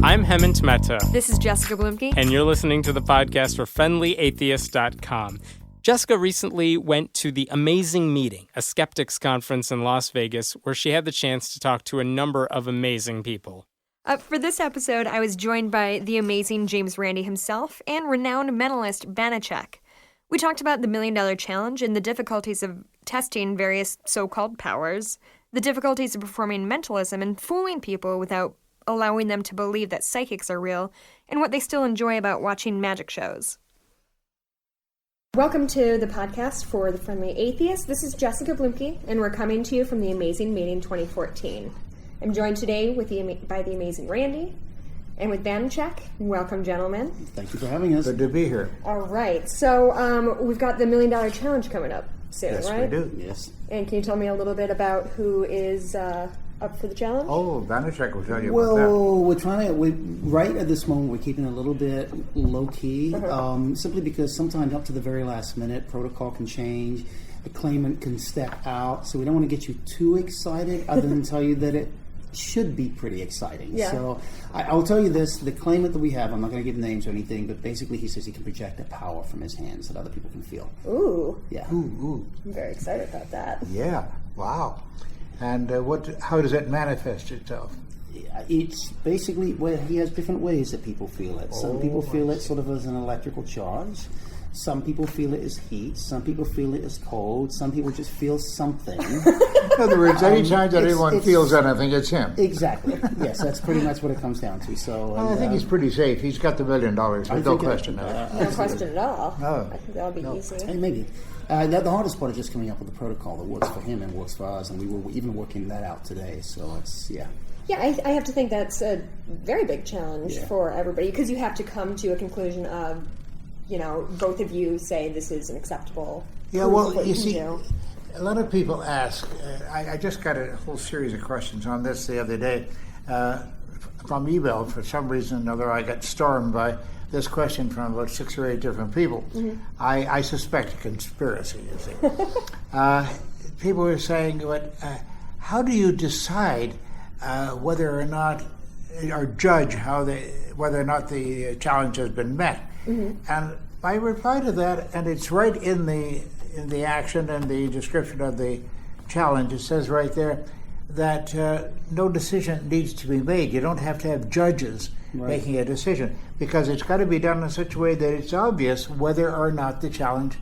I'm Hemant Mehta. This is Jessica Blumke. And you're listening to the podcast for FriendlyAtheist.com. Jessica recently went to the Amazing Meeting, a skeptics conference in Las Vegas, where she had the chance to talk to a number of amazing people. For this episode, I was joined by the amazing James Randi himself and renowned mentalist Banachek. We talked about the $1 Million Challenge and the difficulties of testing various so-called powers, the difficulties of performing mentalism and fooling people without allowing them to believe that psychics are real, and what they still enjoy about watching magic shows. Welcome to the podcast for the Friendly Atheist. This is Jessica Blumke, and we're coming to you from the Amazing Meeting 2014. I'm joined today by the amazing Randi and with Banachek. Welcome, gentlemen. Thank you for having us. Good to be here. All right. So we've got the $1 Million Challenge coming up soon, Yes, right? we do. Yes. And can you tell me a little bit about who is up for the challenge? Oh, Banachek will tell you about that. Well, right at this moment, we're keeping it a little bit low-key, simply because sometimes up to the very last minute, protocol can change, the claimant can step out, so we don't want to get you too excited other than tell you that it should be pretty exciting. Yeah. So I'll tell you this, the claimant that we have, I'm not going to give names or anything, but basically he says he can project a power from his hands that other people can feel. Ooh. Yeah. Ooh. I'm very excited about that. Yeah. Wow. And how does it manifest itself? It's basically, well, he has different ways that people feel it. Some people feel it sort of as an electrical charge. Some people feel it as heat. Some people feel it as cold. Some people just feel something. In other words, anytime that anyone feels anything, it's him. Exactly. Yes, that's pretty much what it comes down to. So I think he's pretty safe. He's got the $1 million. No question of it. No question at all. No. I think that'll be easy. And maybe. The hardest part is just coming up with a protocol that works for him and works for us, and we were even working that out today. So it's, yeah. Yeah, I have to think that's a very big challenge for everybody, because you have to come to a conclusion of, both of you say this is an acceptable. Yeah, well, you see, a lot of people ask, I just got a whole series of questions on this the other day from email. For some reason or another, I got stormed by this question from about 6 or 8 different people. Mm-hmm. I suspect a conspiracy, you see. People were saying, how do you decide whether or not, or judge whether or not the challenge has been met? Mm-hmm. And I reply to that, and it's right in the action and the description of the challenge. It says right there that no decision needs to be made. You don't have to have judges making a decision, because it's got to be done in such a way that it's obvious whether or not the challenge.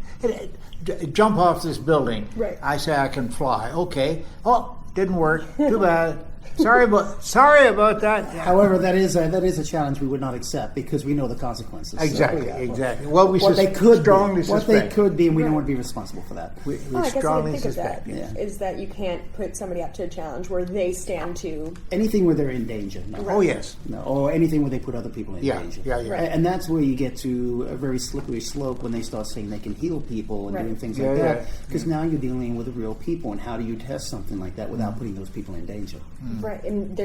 Jump off this building. Right. I say I can fly. Okay. Oh, didn't work. Too bad. Sorry about that. However, that is a challenge we would not accept, because we know the consequences. Exactly, So, exactly. Well, we what they could strongly be, suspect. what they could be, and we don't want to be responsible for that. We I guess I strongly didn't think suspect. of that, is that you can't put somebody up to a challenge where they stand to... Anything where they're in danger. No. Oh, yes. No, or anything where they put other people in danger. Yeah. Right. And that's where you get to a very slippery slope when they start saying they can heal people and doing things like that. Because now you're dealing with real people, and how do you test something like that without putting those people in danger? Mm. Right, and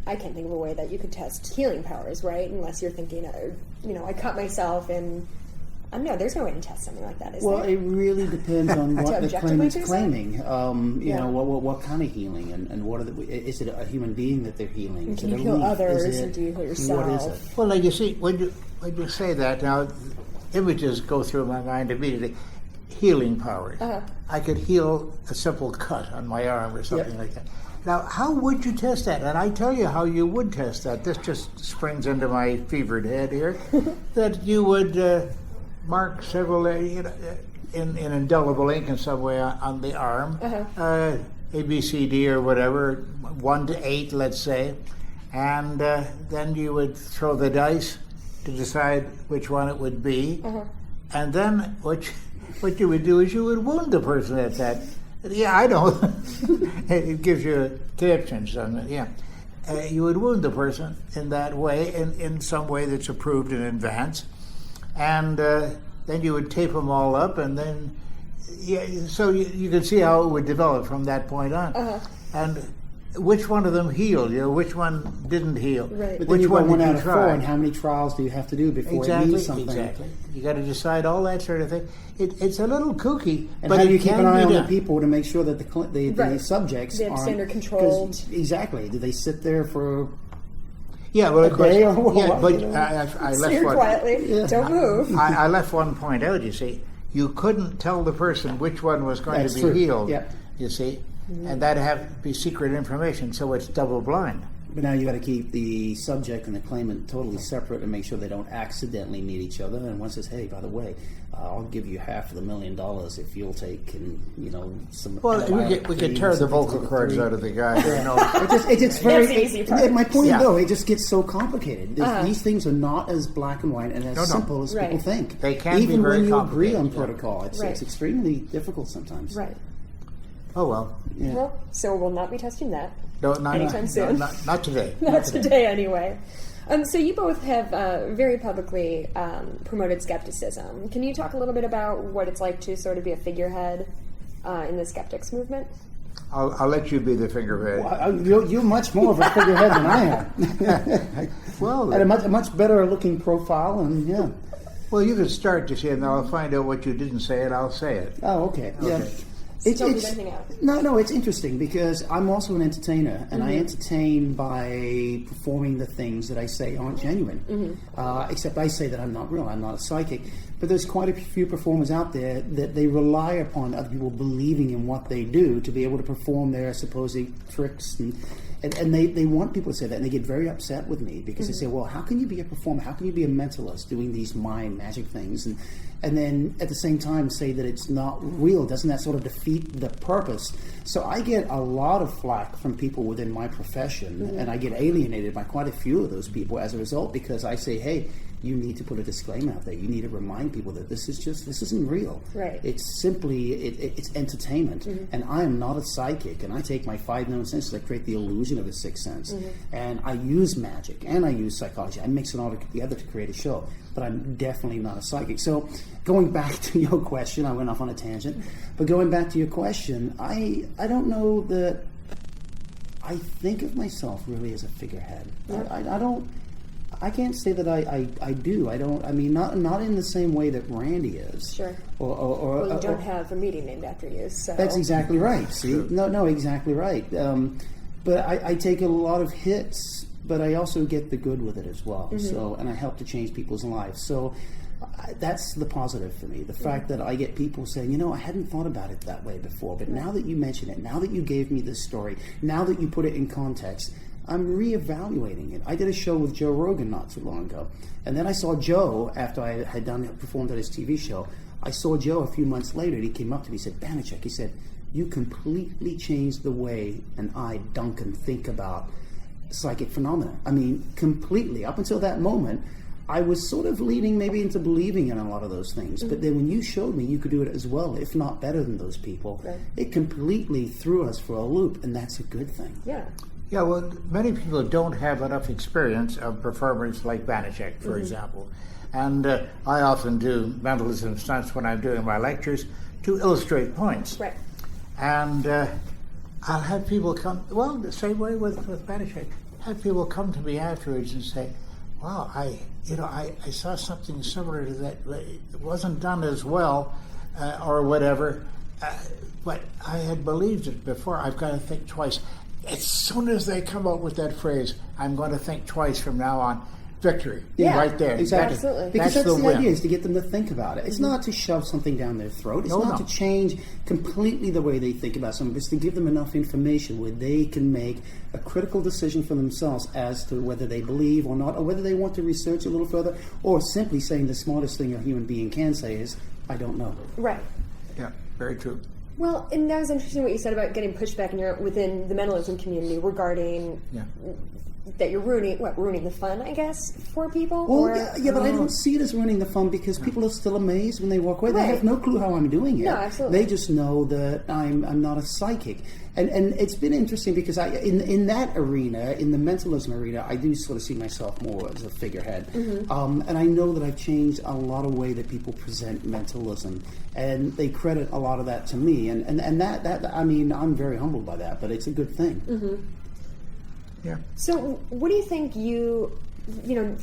I can't think of a way that you could test healing powers, right? Unless you're thinking, I cut myself and... I don't know, there's no way to test something like that, is there? Well, it really depends on what the claimant's claiming. What kind of healing, and what is it a human being that they're healing? Can you heal others, and do you heal yourself? What is it? Well, like you see, when you say that, now images go through my mind immediately. Healing powers. Uh-huh. I could heal a simple cut on my arm or something like that. Now, how would you test that? And I tell you how you would test that. This just springs into my fevered head here. That you would mark several, in indelible ink in some way on the arm, A, B, C, D, or whatever, 1 to 8, let's say, and then you would throw the dice to decide which one it would be, and then what you would do is you would wound the person at that. Yeah, I know. It gives you tips and something. Yeah, you would wound the person in that way, in some way that's approved in advance, and then you would tape them all up, and then so you can see how it would develop from that point on. And which one of them healed? Which one didn't heal? Right. But then Which you go one one did out you of try? 4, and how many trials do you have to do before it means something? Exactly. You got to decide all that sort of thing. It's a little kooky, And but how do it you keep can an eye be on the done. people to make sure that the Right. subjects They have aren't standard controlled. 'cause- Exactly. Do they sit there for? Yeah, well, of a course. day or what, Yeah, but you know? I Sit left here one. quietly. Yeah. Don't move. I left one point out. You see, you couldn't tell the person which one was going That's to be true. healed. Yeah. You see, and that'd have to be secret information, so it's double blind. But now you got to keep the subject and the claimant totally separate and make sure they don't accidentally meet each other. And one says, "Hey, by the way, I'll give you half of the $1 million if you'll take some." Well, we could tear the vocal cords out of the guy. You know. It's very. That's the easy part. My point, Yeah. though, it just gets so complicated. These things are not as black and white and as No. simple as Right. people think. They can be even very when you agree on complicated, yeah. protocol. It's Right. extremely difficult sometimes. Right. Oh well. Yeah. Well, so we'll not be testing that. No, not, Anytime soon. Not today. Not today, anyway. So you both have very publicly promoted skepticism. Can you talk a little bit about what it's like to sort of be a figurehead in the skeptics movement? I'll let you be the figurehead. You're much more of a figurehead than I am. Well, And a much better looking profile, and yeah. well, you can start to say, and I'll find out what you didn't say, and I'll say it. Oh, okay. Yeah. Okay. Don't leave anything out. No, it's interesting because I'm also an entertainer, and Mm-hmm. I entertain by performing the things that I say aren't genuine. Mm-hmm. Except I say that I'm not real. I'm not a psychic. But there's quite a few performers out there that they rely upon other people believing in what they do to be able to perform their supposed tricks, and they want people to say that, and they get very upset with me because they say, well, how can you be a performer? How can you be a mentalist doing these mind magic things? And then at the same time say that it's not real. Doesn't that sort of defeat the purpose? So I get a lot of flack from people within my profession, and I get alienated by quite a few of those people as a result, because I say, hey, you need to put a disclaimer out there. You need to remind people that this isn't real. Right. It's simply, it's entertainment. And I am not a psychic, and I take my 5 known senses, I create the illusion of a 6th sense. And I use magic, and I use psychology. I mix it all together to create a show. But I'm definitely not a psychic. So going back to your question, I went off on a tangent, but going back to your question, I don't know that I think of myself really as a figurehead. I can't say that I do. I don't. I mean, not in the same way that Randy is. Sure. Or Well, you don't have a meeting named after you, so... That's exactly right. See, no, exactly right. But I take a lot of hits, but I also get the good with it as well. So, and I help to change people's lives. So that's the positive for me. The fact that I get people saying, I hadn't thought about it that way before, but now that you mention it, now that you gave me this story, now that you put it in context, I'm reevaluating it. I did a show with Joe Rogan not too long ago, and then I saw Joe after I had performed at his TV show. I saw Joe a few months later, and he came up to me and said, Banachek, he said, you completely changed the way Duncan, think about psychic phenomena. I mean, completely. Up until that moment, I was sort of leaning maybe into believing in a lot of those things. But then when you showed me you could do it as well, if not better than those people, it completely threw us for a loop, and that's a good thing. Yeah. Yeah, well, many people don't have enough experience of performers like Banachek, for example. And I often do mentalism stunts when I'm doing my lectures to illustrate points. Right. And I'll have people come, well, the same way with Banachek, have people come to me afterwards and say, wow, I saw something similar to that. It wasn't done as well or whatever, but I had believed it before. I've got to think twice. As soon as they come up with that phrase, I'm going to think twice from now on. Victory, Yeah, right there. Exactly. Absolutely. Because that's the win. idea, is to get them to think about it. It's not to shove something down their throat. It's not to change completely the way they think about something. It's to give them enough information where they can make a critical decision for themselves as to whether they believe or not, or whether they want to research a little further, or simply saying the smartest thing a human being can say is, I don't know. Right. Yeah, very true. Well, and that was interesting what you said about getting pushback within the mentalism community regarding that you're ruining the fun, I guess, for people? Well, yeah, but I don't see it as ruining the fun because people are still amazed when they walk away. They have no clue how I'm doing it. No, absolutely. They just know that I'm not a psychic. And it's been interesting because in that arena, in the mentalism arena, I do sort of see myself more as a figurehead. And I know that I've changed a lot of way that people present mentalism, and they credit a lot of that to me. And that I mean, I'm very humbled by that, but it's a good thing. Yeah. So, what do you think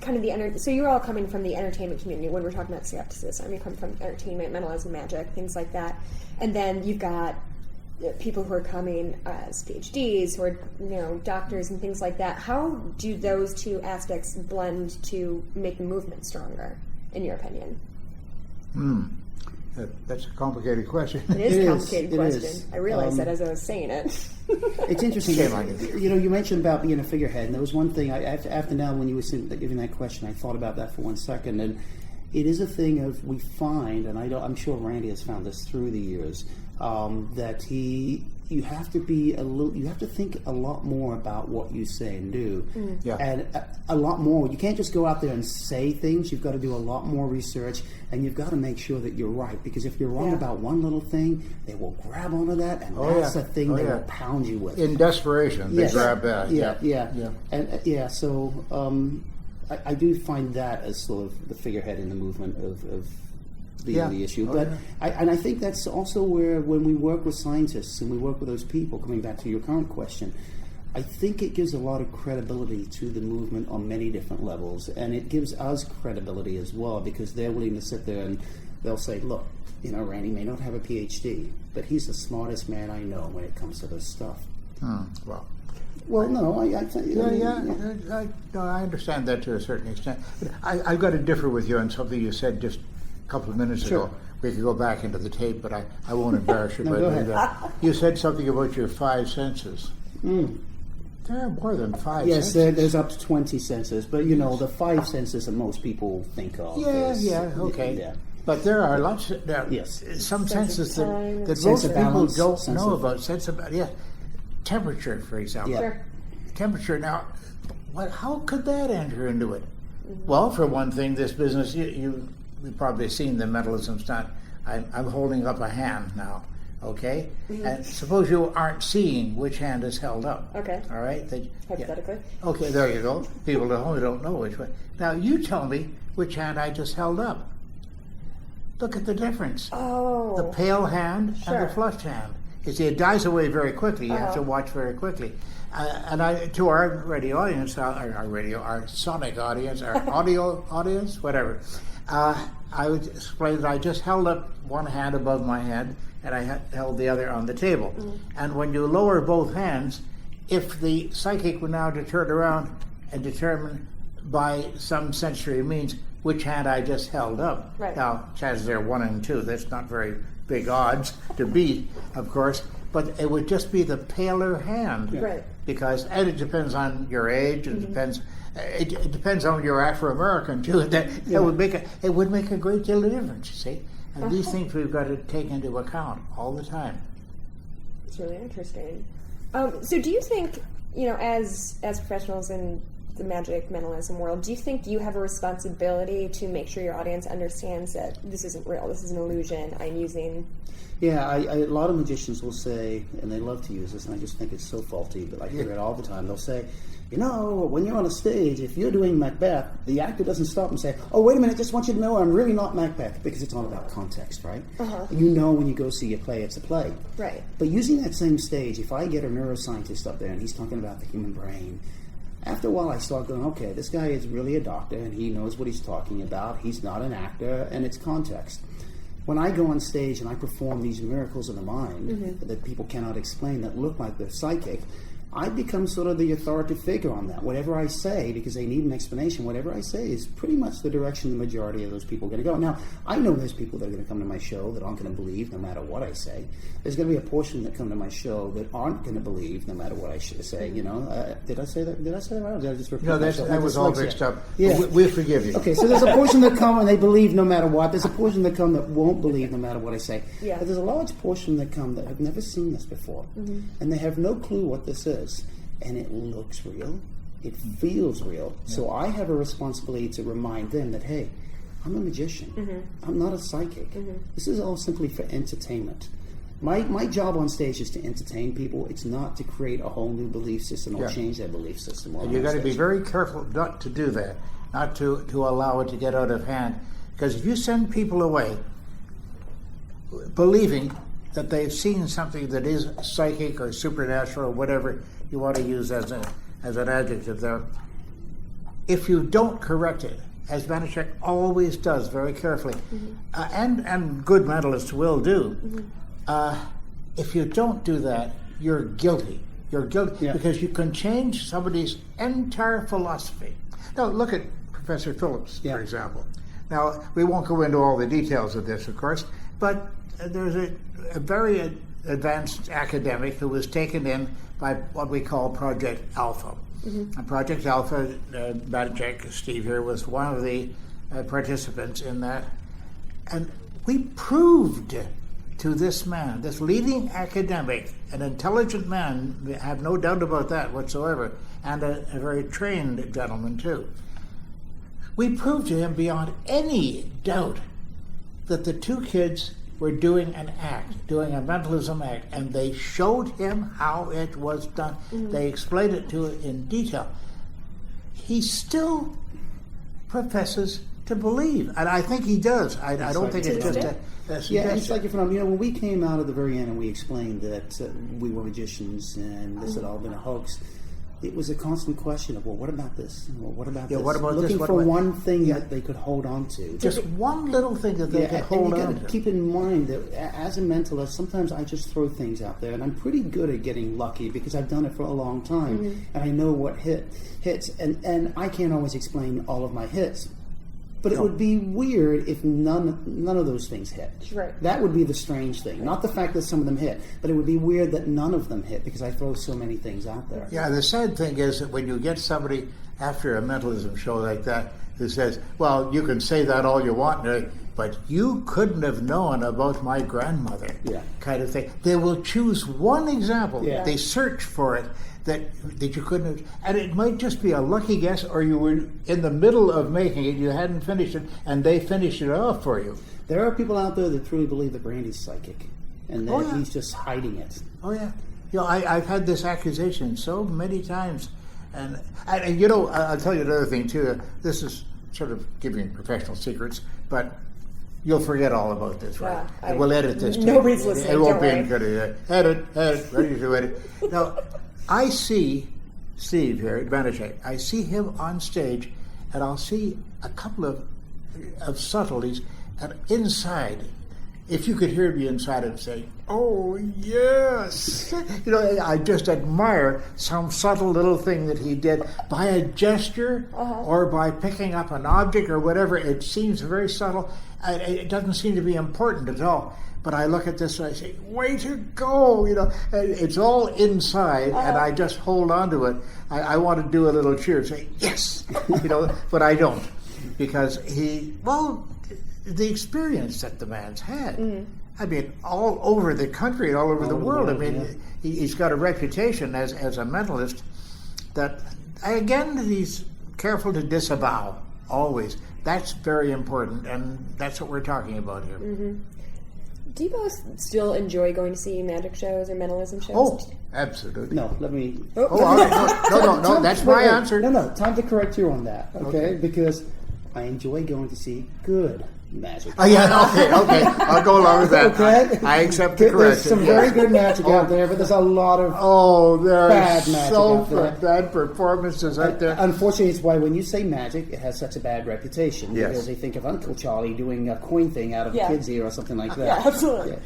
kind of so you're all coming from the entertainment community when we're talking about skepticism. You come from entertainment, mentalism, magic, things like that. And then you've got people who are coming as PhDs, who are, doctors and things like that. How do those two aspects blend to make the movement stronger, in your opinion? That's a complicated question. It is a complicated It question. is. I realized that as I was saying it. It's interesting. Shame on you. You mentioned about being a figurehead, and there was one thing after now when you were giving that question, I thought about that for 1 second, and it is a thing of we find, and I'm sure Randy has found this through the years, that you have to think a lot more about what you say and do, and a lot more. You can't just go out there and say things. You've got to do a lot more research, and you've got to make sure that you're right. Because if you're wrong about one little thing, they will grab onto that, and that's the thing they will pound you with. In desperation, they grab that. And so I do find that as sort of the figurehead in the movement of the issue. But I think that's also where, when we work with scientists and we work with those people, coming back to your current question, I think it gives a lot of credibility to the movement on many different levels, and it gives us credibility as well, because they're willing to sit there and they'll say, look, Randy may not have a PhD, but he's the smartest man I know when it comes to this stuff. Well, no, I understand that to a certain extent. But I've got to differ with you on something you said just a couple of minutes ago. We could go back into the tape, but I won't embarrass you. No, go ahead. You said something about your 5 senses. There are more than 5 senses. Yes, there's up to 20 senses, but the 5 senses that most people think of. Okay. But there are lots of some senses that most people don't know about. Sense of temperature, for example. Sure. Temperature. Now, how could that enter into it? Well, for one thing, this business, you've probably seen the mentalism stunt. I'm holding up a hand now, okay? And suppose you aren't seeing which hand is held up. Okay. All right? Hypothetically. Okay, there you go. People at home don't know which way. Now, you tell me which hand I just held up. Look at the difference. Oh. The pale hand and the flushed hand. You see, it dies away very quickly. You have to watch very quickly. And to our radio audience, our sonic audience, our audio audience, whatever, I would explain that I just held up one hand above my head and I held the other on the table. And when you lower both hands, if the psychic would now turn around and determine by some sensory means which hand I just held up. Right. Now, chances are 1 and 2. That's not very big odds to beat, of course, but it would just be the paler hand. Right. And it depends on your age, and it depends on your Afro-American too. It would make a great deal of difference, you see. And these things we've got to take into account all the time. It's really interesting. So do you think, as professionals in the magic mentalism world, do you think you have a responsibility to make sure your audience understands that this isn't real, this is an illusion I'm using? Yeah, a lot of magicians will say, and they love to use this, and I just think it's so faulty, but I hear it all the time. They'll say, when you're on a stage, if you're doing Macbeth, the actor doesn't stop and say, oh, wait a minute, just want you to know I'm really not Macbeth, because it's all about context, right? When you go see a play, it's a play. Right. But using that same stage, if I get a neuroscientist up there and he's talking about the human brain, after a while I start going, okay, this guy is really a doctor and he knows what he's talking about. He's not an actor, and it's context. When I go on stage and I perform these miracles of the mind that people cannot explain, that look like they're psychic, I become sort of the authoritative figure on that. Whatever I say, because they need an explanation, whatever I say is pretty much the direction the majority of those people are going to go. Now, I know there's people that are going to come to my show that aren't going to believe no matter what I say. There's going to be a portion that come to my show that aren't going to believe no matter what I should say. Did I say that? Did I say that right? Or did I just repeat myself? That was all mixed up. Yeah. We forgive you. Okay, so there's a portion that come and they believe no matter what. There's a portion that come that won't believe no matter what I say. Yeah. But there's a large portion that come that have never seen this before. And they have no clue what this is. And it looks real. It feels real. So I have a responsibility to remind them that, hey, I'm a magician. I'm not a psychic. This is all simply for entertainment. My job on stage is to entertain people. It's not to create a whole new belief system or change their belief system. And you've got to be very careful not to do that, not to allow it to get out of hand. Because if you send people away believing that they've seen something that is psychic or supernatural or whatever you want to use as an adjective there, if you don't correct it, as Banachek always does very carefully, and good mentalists will do, if you don't do that, you're guilty. You're guilty because you can change somebody's entire philosophy. Now, look at Professor Phillips, for example. Now, we won't go into all the details of this, of course, but there's a very advanced academic who was taken in by what we call Project Alpha. And Project Alpha, Banachek, Steve here, was one of the participants in that. And we proved to this man, this leading academic, an intelligent man, I have no doubt about that whatsoever, and a very trained gentleman too. We proved to him beyond any doubt that the two kids were doing an act, doing a mentalism act, and they showed him how it was done. They explained it to him in detail. He still professes to believe, and I think he does. I don't think it's just a suggestion. It's like when we came out at the very end and we explained that we were magicians and this had all been a hoax, it was a constant question of, well, what about this? Well, what about this? What about Looking this? for one thing that they could hold on to. Just one little thing that they could hold on to. You got to keep in mind that as a mentalist, sometimes I just throw things out there, and I'm pretty good at getting lucky because I've done it for a long time, and I know what hits, and I can't always explain all of my hits. But it would be weird if none of those things hit. Right. That would be the strange thing. Not the fact that some of them hit, but it would be weird that none of them hit because I throw so many things out there. Yeah, the sad thing is that when you get somebody after a mentalism show like that who says, well, you can say that all you want, but you couldn't have known about my grandmother, kind of thing. They will choose one example. Yeah. They search for it that you couldn't have, and it might just be a lucky guess, or you were in the middle of making it, you hadn't finished it, and they finished it off for you. There are people out there that truly believe that Randy's psychic, and that he's just hiding it. Oh yeah. I've had this accusation so many times, and I'll tell you another thing too. This is sort of giving professional secrets, but you'll forget all about this, right? We'll edit this. Nobody's listening. It won't be any good. Edit, ready to edit. Now, I see Steve here at Banachek. I see him on stage, and I'll see a couple of subtleties, and inside, if you could hear me inside and say, oh, yes. I just admire some subtle little thing that he did by a gesture or by picking up an object or whatever. It seems very subtle. It doesn't seem to be important at all. But I look at this and I say, way to go. It's all inside, and I just hold on to it. I want to do a little cheer and say, yes, but I don't. Because the experience that the man's had. I mean, all over the country and all over the world. I mean, he's got a reputation as a mentalist that, again, he's careful to disavow, always. That's very important, and that's what we're talking about here. Do you both still enjoy going to see magic shows or mentalism shows? Oh, absolutely. No, let me... all right. No, that's my answer. No, time to correct you on that, okay? Because I enjoy going to see good magic. Oh, yeah, okay. I'll go along with that. Okay. I accept the correction. There's some very good magic out there, but there's a lot of bad magic out there. Bad performances out there. Unfortunately, it's why when you say magic, it has such a bad reputation. Yes. Because they think of Uncle Charlie doing a coin thing out of a kid's ear or something like that. Yeah, absolutely. Yeah.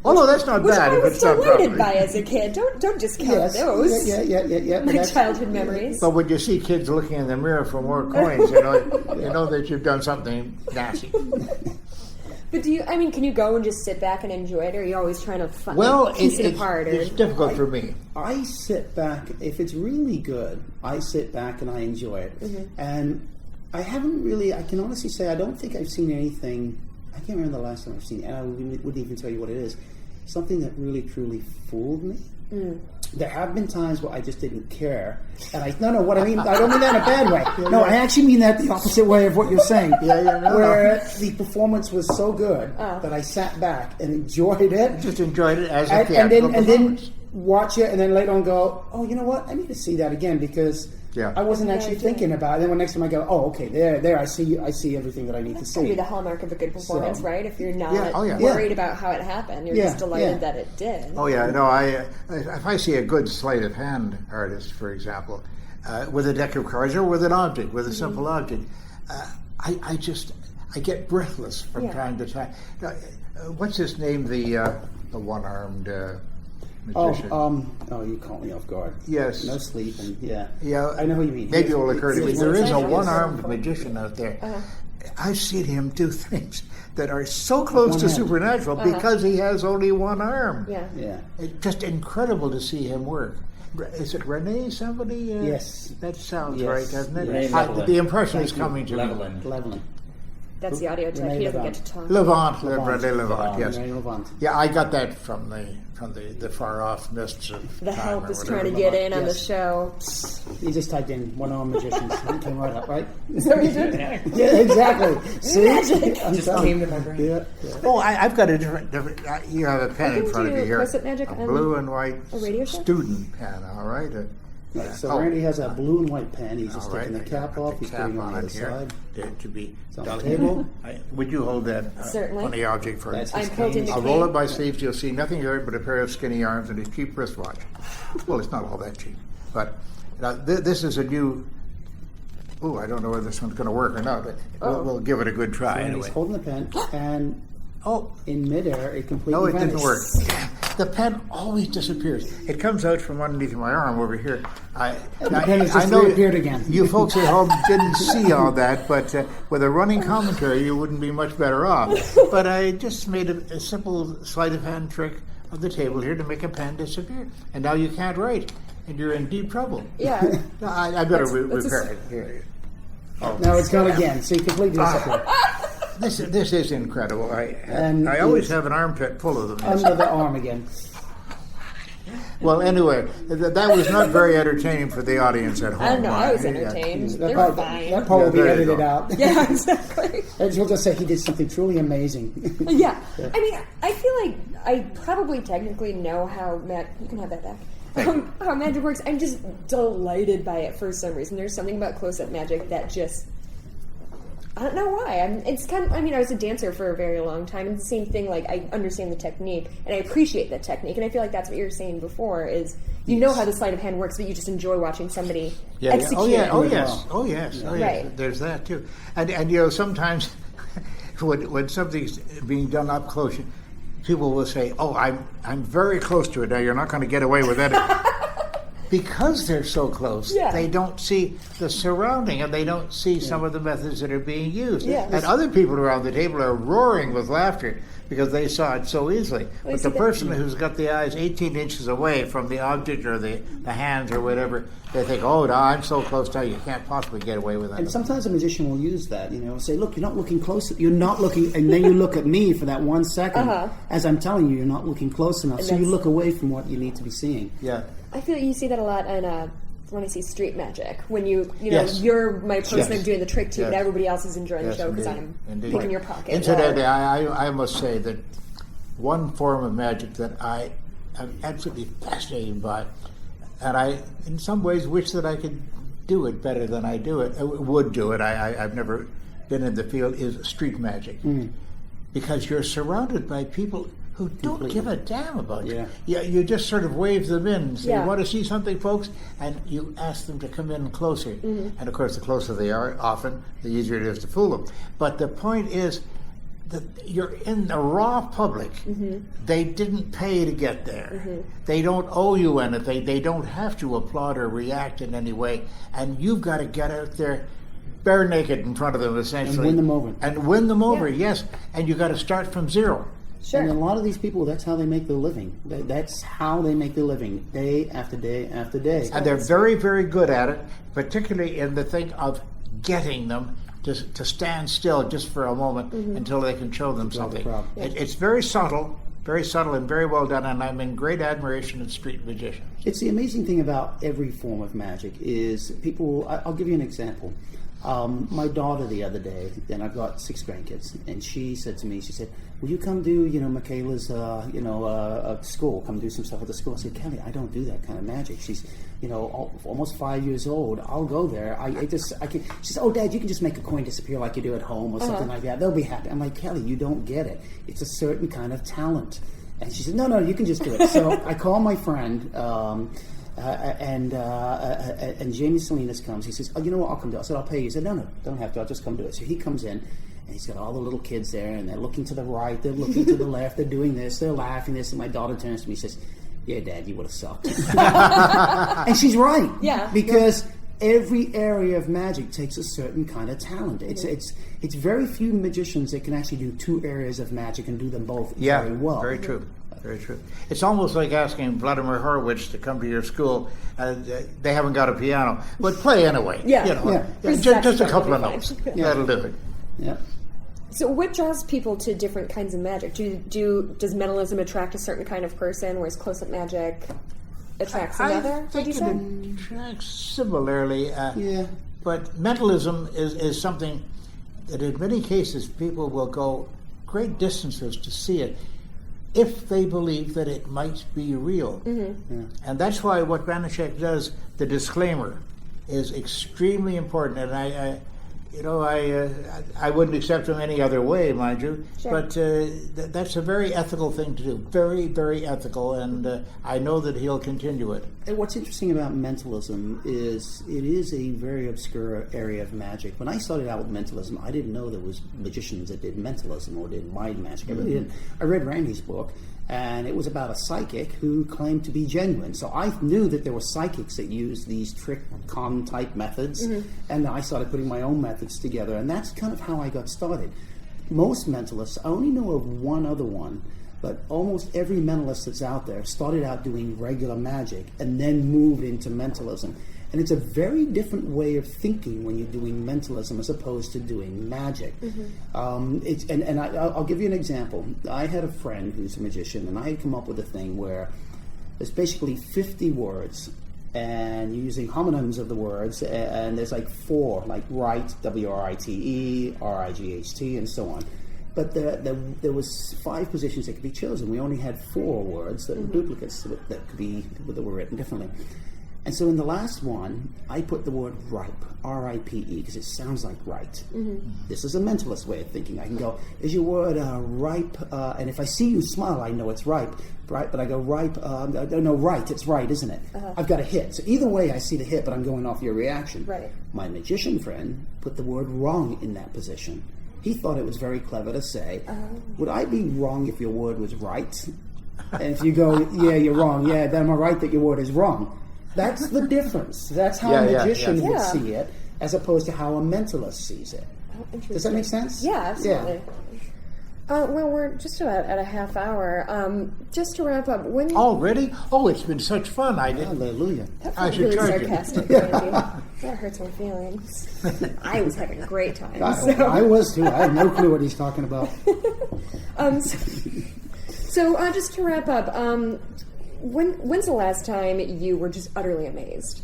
Although that's not bad if it's done properly. I was delated by as a kid. Don't discount those. Yeah. My childhood memories. But when you see kids looking in the mirror for more coins, you know that you've done something nasty. But can you go and just sit back and enjoy it, or are you always trying to piece it apart? It's difficult for me. I sit back, if it's really good, I sit back and I enjoy it. And I can honestly say I don't think I've seen anything. I can't remember the last time I've seen it, and I wouldn't even tell you what it is. something that really truly fooled me. There have been times where I just didn't care, and I don't mean that in a bad way. No, I actually mean that the opposite way of what you're saying. Where the performance was so good that I sat back and enjoyed it. Just enjoyed it as a and then watch it, and then later on go, oh, you know what? I need to see that again because I wasn't actually thinking about it. Then when next time I go, oh, okay, there, I see everything that I need to see. That'd be the hallmark of a good performance, right? If you're not worried about how it happened, you're just delighted that it did. Oh yeah, no, if I see a good sleight of hand artist, for example, with a deck of cards or with an object, with a simple object, I get breathless from time to time. What's his name? The one-armed magician. You caught me off guard. Yes. No sleep and I know who you mean. Maybe it will occur to me. There is a one-armed magician out there. I've seen him do things that are so close to supernatural because he has only one arm. It's just incredible to see him work. Is it Renee somebody? Yes. That sounds right, doesn't it? The impression is coming to me. Levelin. That's the audio tech. He doesn't get to talk. Renee Levant, yes. Renee Levant. Yeah, I got that from the far off mists of the time help is whatever. trying to get in on the show. You just typed in one-armed magicians. It came right up, right? So you did? Yeah, exactly. See? Magic. Just came to my brain. Yeah. Oh, I've got a different. You have a pen in front of you here. Magic a blue and white a radio show? student pen. All right. So Randy has a blue and white pen. He's just taking the cap off. He's cap putting it on the other here side. to be It's on the done. table. Would you hold that Certainly. funny object for me? That's I'm his holding cane. the I'll cane. roll it by sleeves. You'll see nothing here but a pair of skinny arms and a cheap wristwatch. Well, it's not all that cheap, but this is a new. Oh, I don't know whether this one's going to work or not, but we'll give it a good try So anyway. He's holding the pen, and in midair, it completely No, it vanished. didn't work. The pen always disappears. It comes out from underneath my arm over here. The pen has just reappeared again. You folks at home didn't see all that, but with a running commentary, you wouldn't be much better off. But I just made a simple sleight of hand trick of the table here to make a pen disappear. And now you can't write, and you're in deep trouble. Yeah. I better repair it. Here. Now it's gone again. See, completely disappeared. This is incredible. And I always have an armpit full of them. Under the arm again. Well, anyway, that was not very entertaining for the audience at home. I don't know. I was entertained. They're fine. That part will be there you edited go. out. Yeah, exactly. And he'll just say he did something truly amazing. Yeah. I mean, I feel like I probably technically know how you can have that back. How magic works. I'm just delighted by it for some reason. There's something about close-up magic that just, I don't know why. I was a dancer for a very long time, and the same thing, like, I understand the technique, and I appreciate the technique, and I feel like that's what you were saying before, is you know how the sleight of hand works, but you just enjoy watching somebody execute it. Oh yes. Right. There's that, too. And sometimes when something's being done up close, people will say, oh, I'm very close to it. Now, you're not going to get away with that. Because they're so close, they don't see the surrounding, and they don't see some of the methods that are being used. Yeah. And other people around the table are roaring with laughter because they saw it so easily. But the person who's got the eyes 18 inches away from the object or the hands or whatever, they think, oh, no, I'm so close now, you can't possibly get away with that. And sometimes a magician will use that, say, look, you're not looking close. You're not looking, and then you look at me for that 1 second. As I'm telling you, you're not looking close enough. So you look away from what you need to be seeing. Yeah. I feel like you see that a lot when I see street magic. When you're my person, I'm doing the trick to, but everybody else is enjoying the show because I'm picking your pocket. Incidentally, I must say that one form of magic that I am absolutely fascinated by, and I, in some ways, wish that I could do it better than I do it. Would do it. I've never been in the field. Is street magic, because you're surrounded by people who don't give a damn about you. Yeah, you just sort of wave them in and say, want to see something, folks? And you ask them to come in closer. And of course, the closer they are, often, the easier it is to fool them. But the point is that you're in the raw public. They didn't pay to get there. They don't owe you anything. They don't have to applaud or react in any way. And you've got to get out there bare naked in front of them, essentially. And win them over. And win them over, yes. And you've got to start from zero. Sure. And a lot of these people, that's how they make their living. That's how they make their living, day after day after day. And they're very, very good at it, particularly in the thing of getting them to stand still just for a moment until they can show them something. It's very subtle, very subtle and very well done, and I'm in great admiration of street magicians. It's the amazing thing about every form of magic is people. I'll give you an example. My daughter the other day, and I've got 6 grandkids, and she said to me, she said, "Will you come do, Michaela's, school? Come do some stuff at the school." I said, "Kelly, I don't do that kind of magic." She's, almost 5 years old. I'll go there. I can. She said, "Oh, Dad, you can just make a coin disappear like you do at home or something like that. They'll be happy." I'm like, "Kelly, you don't get it. It's a certain kind of talent." And she said, "No, you can just do it." So I call my friend. And Jamie Salinas comes. He says, "Oh, you know what? I'll come do it." I said, "I'll pay you." He said, "No, don't have to. I'll just come do it." So he comes in, and he's got all the little kids there, and they're looking to the right, they're looking to the left, they're doing this, they're laughing this, and my daughter turns to me and says, "Yeah, Dad, you would have sucked." And she's right. Yeah. Because every area of magic takes a certain kind of talent. It's very few magicians that can actually do 2 areas of magic and do them both very well. Very true. Very true. It's almost like asking Vladimir Horowitz to come to your school. They haven't got a piano, but play anyway. Just a couple of notes. That'll do it. Yeah. So what draws people to different kinds of magic? Does mentalism attract a certain kind of person, whereas close-up magic attracts another? I think it attracts similarly. But mentalism is something that in many cases people will go great distances to see it if they believe that it might be real. And that's why what Banachek does, the disclaimer, is extremely important. And I wouldn't accept him any other way, mind you. Sure. But that's a very ethical thing to do. Very, very ethical, and I know that he'll continue it. And what's interesting about mentalism is it is a very obscure area of magic. When I started out with mentalism, I didn't know there was magicians that did mentalism or did mind magic. I really didn't. I read Randy's book, and it was about a psychic who claimed to be genuine. So I knew that there were psychics that used these trick con type methods, and I started putting my own methods together, and that's kind of how I got started. Most mentalists, I only know of one other one, but almost every mentalist that's out there started out doing regular magic and then moved into mentalism. And it's a very different way of thinking when you're doing mentalism as opposed to doing magic. I'll give you an example. I had a friend who's a magician, and I had come up with a thing where there's basically 50 words, and you're using homonyms of the words, and there's like 4, like right, W-R-I-T-E, R-I-G-H-T, and so on. But there was 5 positions that could be chosen. We only had 4 words that were duplicates that were written differently. And so in the last one, I put the word ripe, R-I-P-E, because it sounds like right. This is a mentalist way of thinking. I can go, is your word ripe? And if I see you smile, I know it's ripe, right? But I go ripe, no, right, it's right, isn't it? I've got a hit. So either way, I see the hit, but I'm going off your reaction. Right. My magician friend put the word wrong in that position. He thought it was very clever to say, would I be wrong if your word was right? And if you go, yeah, you're wrong, yeah, then am I right that your word is wrong? That's the difference. That's how a magician would see it, as opposed to how a mentalist sees it. Oh, does that make sense? Yeah, absolutely. Well, we're just about at a half hour. Just to wrap up, when already? Oh, it's been such fun. Hallelujah. That I was should really charge sarcastic, Randy. That hurts my feelings. I was having a great time. I was too. I had no clue what he's talking about. So just to wrap up, when's the last time you were just utterly amazed?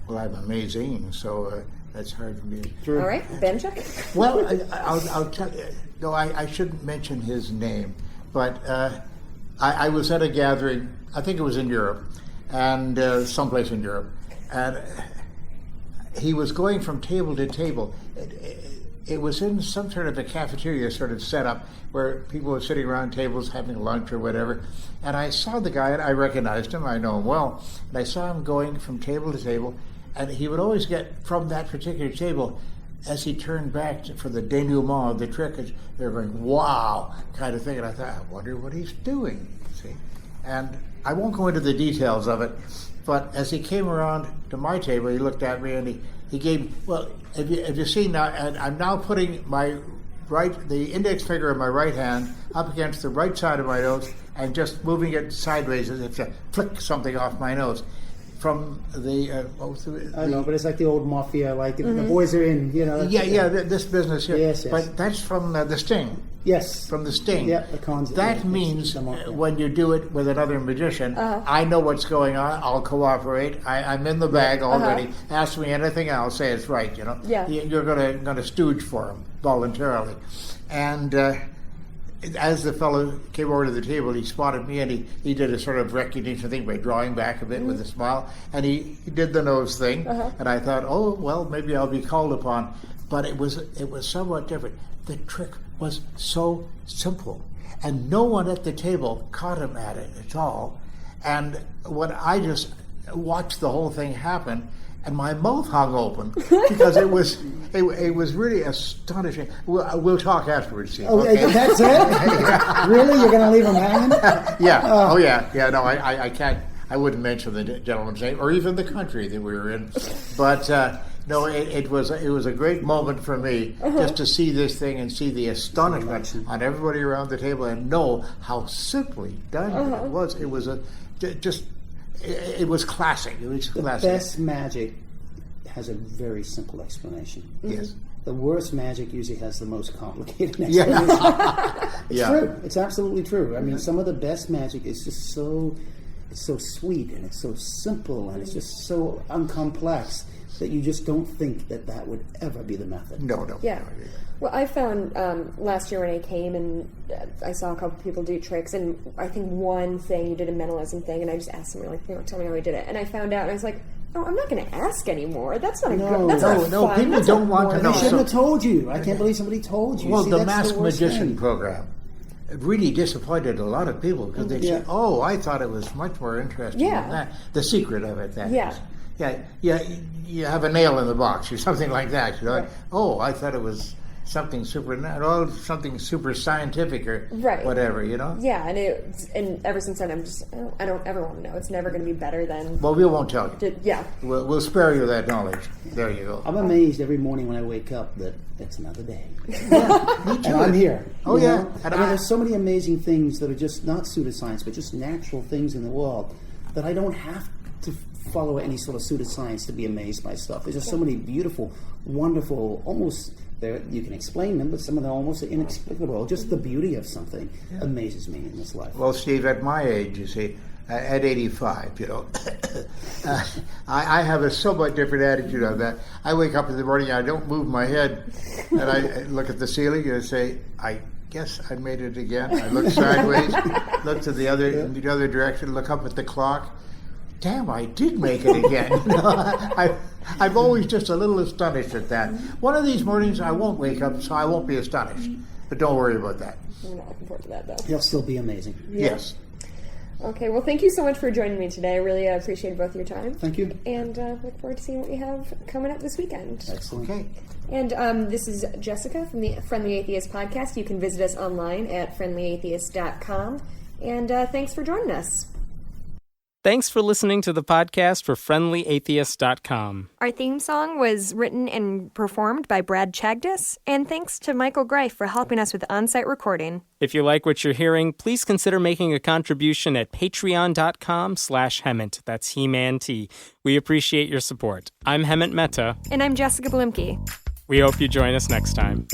Well, I'm amazing, so that's hard for me to... All right, Banachek? Well, I'll tell you. No, I shouldn't mention his name, but I was at a gathering, I think it was in Europe, and someplace in Europe, and he was going from table to table. It was in some sort of a cafeteria sort of setup where people were sitting around tables having lunch or whatever. And I saw the guy, and I recognized him, I know him well, and I saw him going from table to table, and he would always get from that particular table, as he turned back for the denouement of the trick, they were going, wow, kind of thing. And I thought, I wonder what he's doing, see. And I won't go into the details of it, but as he came around to my table, he looked at me and he gave, well, have you seen now, and I'm now putting the index finger of my right hand up against the right side of my nose and just moving it sideways as if to flick something off my nose. From the, I know, but it's like the old mafia, like the boys are in, Yeah, this business here. Yes. But that's from The Sting. Yes. From the sting. Yeah, the cons. That means when you do it with another magician, I know what's going on. I'll cooperate. I'm in the bag already. Ask me anything, I'll say it's right. You know. Yeah. You're going to stooge for him voluntarily, and as the fellow came over to the table, he spotted me, and he did a sort of recognition thing by drawing back a bit with a smile, and he did the nose thing, and I thought, oh well, maybe I'll be called upon, but it was somewhat different. The trick was so simple, and no one at the table caught him at it at all. And when I just watched the whole thing happen, and my mouth hung open because it was really astonishing. We'll talk afterwards, Steve. Oh, okay? That's it? Really? You're going to leave him hanging? Yeah. Yeah. No, I can't. I wouldn't mention the gentleman's name or even the country that we were in, but. No, it was a great moment for me just to see this thing and see the astonishment on everybody around the table and know how simply done it was. It was it was classic. It was classic. The best magic has a very simple explanation. Yes. The worst magic usually has the most complicated explanation. It's true. It's absolutely true. I mean, some of the best magic is just so sweet and it's so simple and it's just so uncomplex that you just don't think that would ever be the method. No. Yeah. Well, I found last year when I came and I saw a couple people do tricks, and I think one thing you did a mentalism thing, and I just asked somebody like, tell me how he did it, and I found out, and I was like, oh, I'm not going to ask anymore. That's not good. That's not fun. People that's don't want to know. They shouldn't have told you. I can't believe somebody told you. Well, See, the that's Masked Magician program really disappointed a lot of people because they said, oh, I thought it was much more interesting than that. The secret of it, that is. Yeah, you have a nail in the box or something like that. You know? Right. Oh, I thought it was something supernatural, something super scientific or whatever, you know? Yeah, and ever since then, I don't ever want to know. It's never going to be better than... Well, we won't tell you. Yeah. We'll spare you that knowledge. There you go. I'm amazed every morning when I wake up that it's another day. Yeah, me too. And I'm here. Oh, yeah. Know? And there's so many amazing things that are just not pseudoscience, but just natural things in the world that I don't have to follow any sort of pseudoscience to be amazed by stuff. There's just so many beautiful, wonderful, almost... You can explain them, but some of them are almost inexplicable. Just the beauty of something amazes me in this life. Well, Steve, at my age, you see, at 85, you know, I have a somewhat different attitude on that. I wake up in the morning, I don't move my head, and I look at the ceiling and say, I guess I made it again. I look sideways, look to the other direction, look up at the clock. Damn, I did make it again. You know, I'm always just a little astonished at that. One of these mornings I won't wake up, so I won't be astonished. But don't worry about that. I'm not looking forward to that, though. He'll still be amazing. Yeah. Yes. Okay, well, thank you so much for joining me today. I really appreciate both your time. Thank you. And look forward to seeing what you have coming up this weekend. Excellent. Okay. And this is Jessica from the Friendly Atheist podcast. You can visit us online at friendlyatheist.com. And thanks for joining us. Thanks for listening to the podcast for friendlyatheist.com. Our theme song was written and performed by Brad Chagdis, and thanks to Michael Greif for helping us with on-site recording. If you like what you're hearing, please consider making a contribution at patreon.com/Hemant. That's He-Man T. We appreciate your support. I'm Hemant Mehta. And I'm Jessica Blimke. We hope you join us next time.